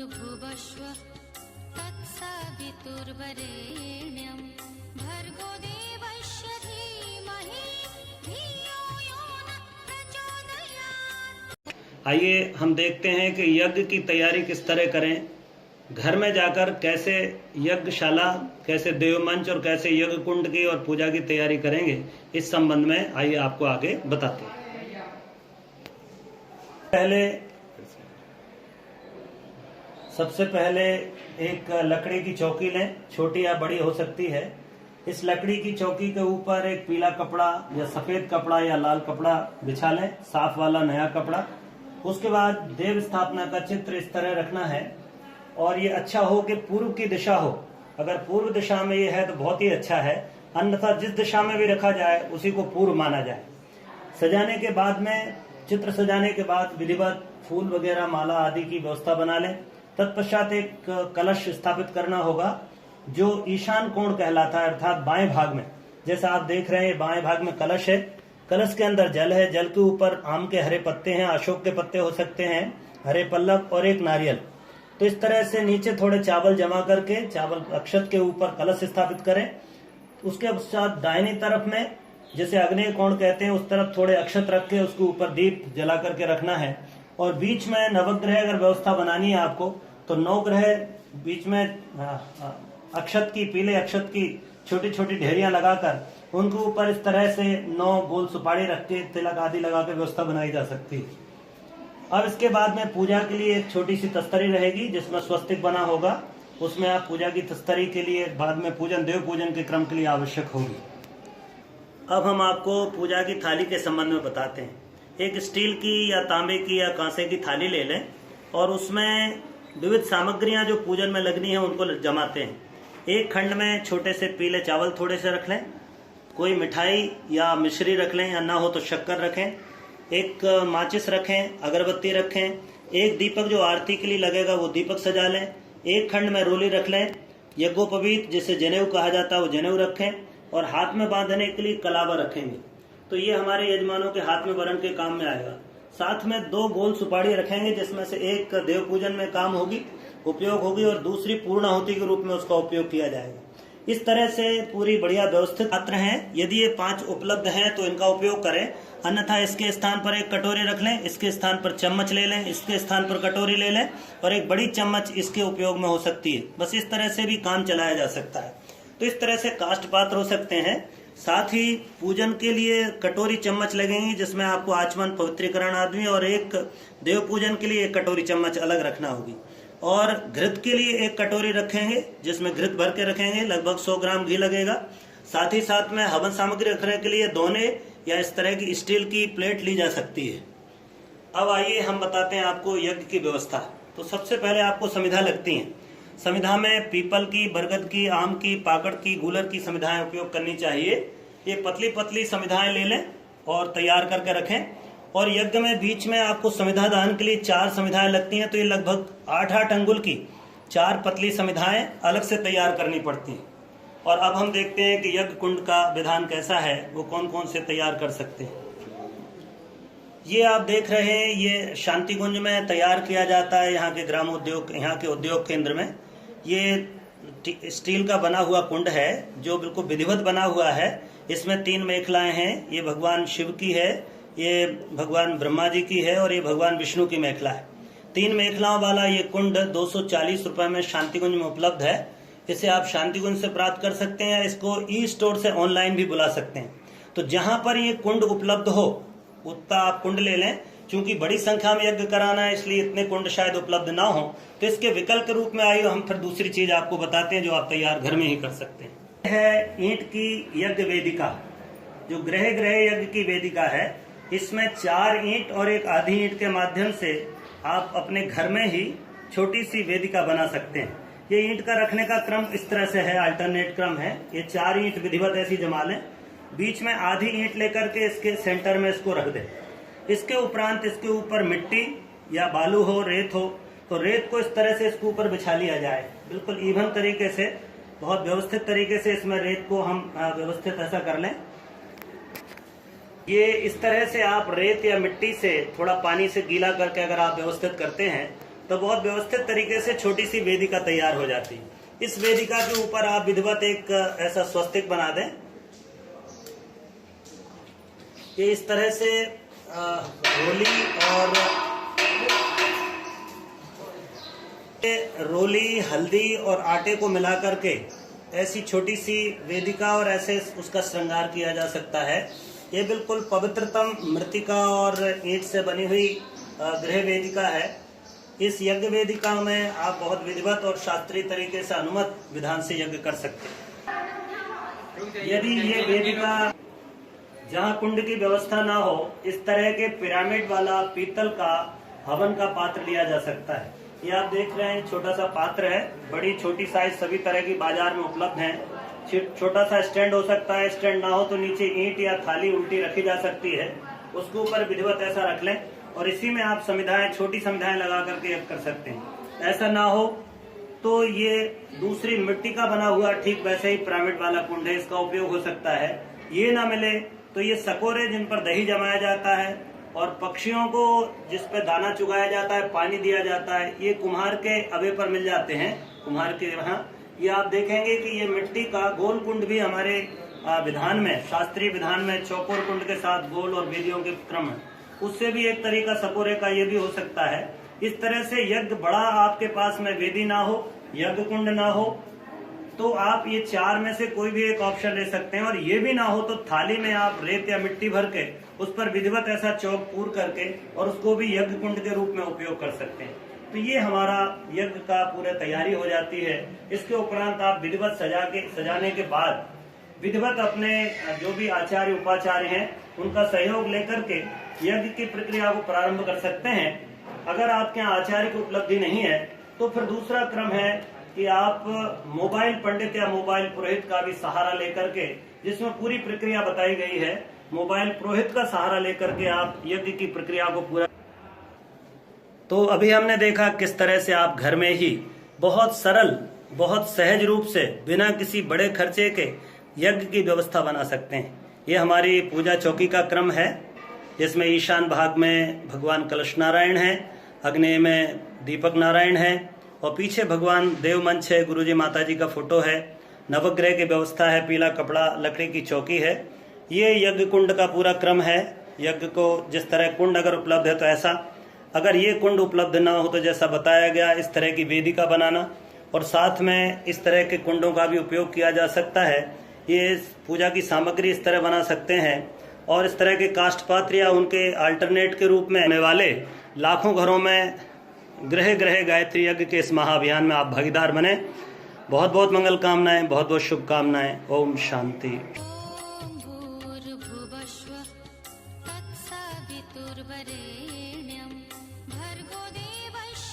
भूर्भुवस्सुः तत्सवितुर्वरेण्यं भर्गो देवस्य धीमहि धियो यो नः प्रचोदयात्। आइए हम देखते हैं कि यज्ञ की तैयारी किस तरह करें। घर में जाकर कैसे यज्ञशाला, कैसे देवमंच और कैसे यज्ञ कुंड की और पूजा की तैयारी करेंगे, इस संबंध में आइए आपको आगे बताते हैं। सबसे पहले एक लकड़ी की चौकी लें, छोटी या बड़ी हो सकती है। इस लकड़ी की चौकी के ऊपर एक पीला कपड़ा या सफेद कपड़ा या लाल कपड़ा बिछा लें, साफ वाला नया कपड़ा। उसके बाद देव स्थापना का चित्र इस तरह रखना है और ये अच्छा हो कि पूर्व की दिशा हो। अगर पूर्व दिशा में ये है तो बहुत ही अच्छा है, अन्यथा जिस दिशा में भी रखा जाए उसी को पूर्व माना जाए। सजाने के बाद में, चित्र सजाने के बाद विधिवत फूल वगैरह, माला आदि की व्यवस्था बना लें। तत्पश्चात एक कलश स्थापित करना होगा जो ईशान कोण कहलाता है, अर्थात बाएं भाग में। जैसा आप देख रहे हैं, बाएं भाग में कलश है, कलश के अंदर जल है, जल के ऊपर आम के हरे पत्ते हैं, अशोक के पत्ते हो सकते हैं, हरे पल्लव और एक नारियल। तो इस तरह से नीचे थोड़े चावल जमा करके चावल अक्षत के ऊपर कलश स्थापित करें। उसके पश्चात दाहिनी तरफ में, जैसे अग्नेय कोण कहते हैं, उस तरफ थोड़े अक्षत रख के उसके ऊपर दीप जला करके रखना है। और बीच में नवग्रह अगर व्यवस्था बनानी है आपको तो 9 ग्रह बीच में अक्षत की, पीले अक्षत की छोटी छोटी ढेरियां लगाकर उनके ऊपर इस तरह से 9 गोल सुपारी रख के तिलक आदि लगा के व्यवस्था बनाई जा सकती है। अब इसके बाद में पूजा के लिए एक छोटी सी तस्तरी रहेगी जिसमें स्वस्तिक बना होगा। उसमें आप पूजा की तस्तरी के लिए बाद में पूजन, देव पूजन के क्रम के लिए आवश्यक होगी। अब हम आपको पूजा की थाली के संबंध में बताते हैं। एक स्टील की या तांबे की या कांसे की थाली ले लें और उसमें विविध सामग्रियां जो पूजन में लगनी है उनको जमाते हैं। एक खंड में छोटे से पीले चावल थोड़े से रख लें, कोई मिठाई या मिश्री रख लें, या ना हो तो शक्कर रखें, एक माचिस रखें, अगरबत्ती रखें, एक दीपक जो आरती के लिए लगेगा वो दीपक सजा लें, एक खंड में रोली रख लें, यज्ञोपवीत जिसे जनेऊ कहा जाता है वो जनेऊ रखें और हाथ में बांधने के लिए कलावा रखेंगे। तो ये हमारे यजमानों के हाथ में वरण के काम में आएगा। साथ में 2 गोल सुपारी रखेंगे जिसमें से एक देव पूजन में काम होगी, उपयोग होगी, और दूसरी पूर्णाहुति के रूप में उसका उपयोग किया जाएगा। इस तरह से पूरी बढ़िया व्यवस्थित पात्र हैं। यदि ये 5 उपलब्ध हैं तो इनका उपयोग करें, अन्यथा इसके स्थान पर एक कटोरी रख लें, इसके स्थान पर चम्मच ले लें, इसके स्थान पर कटोरी ले लें और एक बड़ी चम्मच इसके उपयोग में हो सकती है। बस इस तरह से भी काम चलाया जा सकता है। तो इस तरह से काष्ठ पात्र हो सकते हैं। साथ ही पूजन के लिए कटोरी चम्मच लगेंगी जिसमें आपको आचमन, पवित्रीकरण आदि, और एक देव पूजन के लिए एक कटोरी चम्मच अलग रखना होगी। और घृत के लिए एक कटोरी रखेंगे जिसमें घृत भर के रखेंगे, लगभग 100 ग्राम घी लगेगा। साथ ही साथ में हवन सामग्री रखने के लिए दोने या इस तरह की स्टील की प्लेट ली जा सकती है। अब आइए हम बताते हैं आपको यज्ञ की व्यवस्था। तो सबसे पहले आपको समिधा लगती हैं। समिधा में पीपल की, बरगद की, आम की, पाकड़ की, गूलर की समिधाएं उपयोग करनी चाहिए। ये पतली पतली समिधाएं ले लें और तैयार करके रखें। और यज्ञ में बीच में आपको समिधा दान के लिए 4 समिधाएं लगती हैं, तो ये लगभग 8-8 अंगुल की 4 पतली समिधाएं अलग से तैयार करनी पड़ती हैं। और अब हम देखते हैं कि यज्ञ कुंड का विधान कैसा है, वो कौन कौन से तैयार कर सकते हैं। ये आप देख रहे हैं, ये शांति कुंज में तैयार किया जाता है, यहाँ के ग्राम उद्योग, यहाँ के उद्योग केंद्र में। ये स्टील का बना हुआ कुंड है जो बिल्कुल विधिवत बना हुआ है। इसमें 3 मेखलाएं हैं। ये भगवान शिव की है, ये भगवान ब्रह्मा जी की है और ये भगवान विष्णु की मेखला है। 3 मेखलाओं वाला ये कुंड 240 रुपए में शांति कुंज में उपलब्ध है। इसे आप शांति कुंज से प्राप्त कर सकते हैं, इसको ई स्टोर से ऑनलाइन भी बुला सकते हैं। तो जहां पर ये कुंड उपलब्ध हो उतना आप कुंड ले लें। चूंकि बड़ी संख्या में यज्ञ कराना है इसलिए इतने कुंड शायद उपलब्ध ना हो, तो इसके विकल्प के रूप में आइए हम फिर दूसरी चीज आपको बताते हैं जो आप तैयार घर में ही कर सकते हैं। है ईंट की यज्ञ वेदिका, जो ग्रह यज्ञ की वेदिका है। इसमें 4 ईंट और एक आधी ईंट के माध्यम से आप अपने घर में ही छोटी सी वेदिका बना सकते हैं। ये ईंट का रखने का क्रम इस तरह से है, अल्टरनेट क्रम है। ये 4 ईंट विधिवत ऐसी जमा लें, बीच में आधी ईंट लेकर के इसके सेंटर में इसको रख दें। इसके उपरांत इसके ऊपर मिट्टी या बालू हो, रेत हो, तो रेत को इस तरह से इसके ऊपर बिछा लिया जाए, बिल्कुल इवन तरीके से, बहुत व्यवस्थित तरीके से इसमें रेत को हम व्यवस्थित ऐसा कर लें। ये इस तरह से आप रेत या मिट्टी से थोड़ा पानी से गीला करके अगर आप व्यवस्थित करते हैं तो बहुत व्यवस्थित तरीके से छोटी सी वेदिका तैयार हो जाती। इस वेदिका के ऊपर आप विधिवत एक ऐसा स्वस्तिक बना दें। ये इस तरह से रोली हल्दी और आटे को मिला करके ऐसी छोटी सी वेदिका और ऐसे उसका श्रृंगार किया जा सकता है। ये बिल्कुल पवित्रतम मृतिका और ईंट से बनी हुई गृह वेदिका है। इस यज्ञ वेदिका में आप बहुत विधिवत और शास्त्रीय तरीके से अनुमत विधान से यज्ञ कर सकते हैं। यदि ये वेदिका जहाँ कुंड की व्यवस्था ना हो, इस तरह के पिरामिड वाला पीतल का हवन का पात्र लिया जा सकता है। ये आप देख रहे हैं छोटा सा पात्र है, बड़ी छोटी साइज सभी तरह की बाजार में उपलब्ध है। छोटा सा स्टैंड हो सकता है, स्टैंड ना हो तो नीचे ईंट या थाली उल्टी रखी जा सकती है, उसके ऊपर विधिवत ऐसा रख लें और इसी में आप समिधाएं, छोटी समिधाएं लगा करके यज्ञ कर सकते हैं। ऐसा ना हो तो ये दूसरी मिट्टी का बना हुआ ठीक वैसे ही पिरामिड वाला कुंड है, इसका उपयोग हो सकता है। ये ना मिले तो ये सकोरे जिन पर दही जमाया जाता है और पक्षियों को जिस पे दाना चुगाया जाता है, पानी दिया जाता है, ये कुम्हार के अवे पर मिल जाते हैं, कुम्हार के यहाँ। ये आप देखेंगे कि ये मिट्टी का गोल कुंड भी हमारे विधान में, शास्त्रीय विधान में चौकोर कुंड के साथ गोल और वेदियों के क्रम है, उससे भी एक तरीका सकोरे का ये भी हो सकता है। इस तरह से यज्ञ बड़ा आपके पास में वेदी ना हो, यज्ञ कुंड ना हो, तो आप ये चार में से कोई भी एक ऑप्शन ले सकते हैं। और ये भी ना हो तो थाली में आप रेत या मिट्टी भर के उस पर विधिवत ऐसा चौक पूर करके और उसको भी यज्ञ कुंड के रूप में उपयोग कर सकते हैं। तो ये हमारा यज्ञ का पूरा तैयारी हो जाती है। इसके उपरांत आप विधिवत सजाने के बाद विधिवत अपने जो भी आचार्य उपाचार्य हैं उनका सहयोग लेकर के यज्ञ की प्रक्रिया को प्रारंभ कर सकते हैं। अगर आपके यहाँ आचार्य की उपलब्धि नहीं है तो फिर दूसरा क्रम है कि आप मोबाइल पंडित या मोबाइल पुरोहित का भी सहारा लेकर के, जिसमें पूरी प्रक्रिया बताई गई है, मोबाइल पुरोहित का सहारा लेकर के आप यज्ञ की प्रक्रिया को पूरा। तो अभी हमने देखा किस तरह से आप घर में ही बहुत सरल, बहुत सहज रूप से बिना किसी बड़े खर्चे के यज्ञ की व्यवस्था बना सकते हैं। ये हमारी पूजा चौकी का क्रम है, जिसमें ईशान भाग में भगवान कलश नारायण है, अग्नेय में दीपक नारायण है और पीछे भगवान देव मंच है, गुरुजी माताजी का फोटो है, नवग्रह की व्यवस्था है, पीला कपड़ा, लकड़ी की चौकी है। ये यज्ञ कुंड का पूरा क्रम है। यज्ञ को जिस तरह कुंड अगर उपलब्ध है तो ऐसा, अगर ये कुंड उपलब्ध ना हो तो जैसा बताया गया इस तरह की वेदिका बनाना, और साथ में इस तरह के कुंडों का भी उपयोग किया जा सकता है। ये पूजा की सामग्री इस तरह बना सकते हैं और इस तरह के काष्ठ पात्र या उनके अल्टरनेट के रूप में आने वाले लाखों घरों में गृह गृह गायत्री यज्ञ के इस महाअभियान में आप भागीदार बने। बहुत बहुत मंगल कामनाएं, बहुत बहुत शुभकामनाएं। ओम शांति। ॐ भूर्भुवस्सुः तत्सवितुर्वरेण्यं भर्गो देवस्य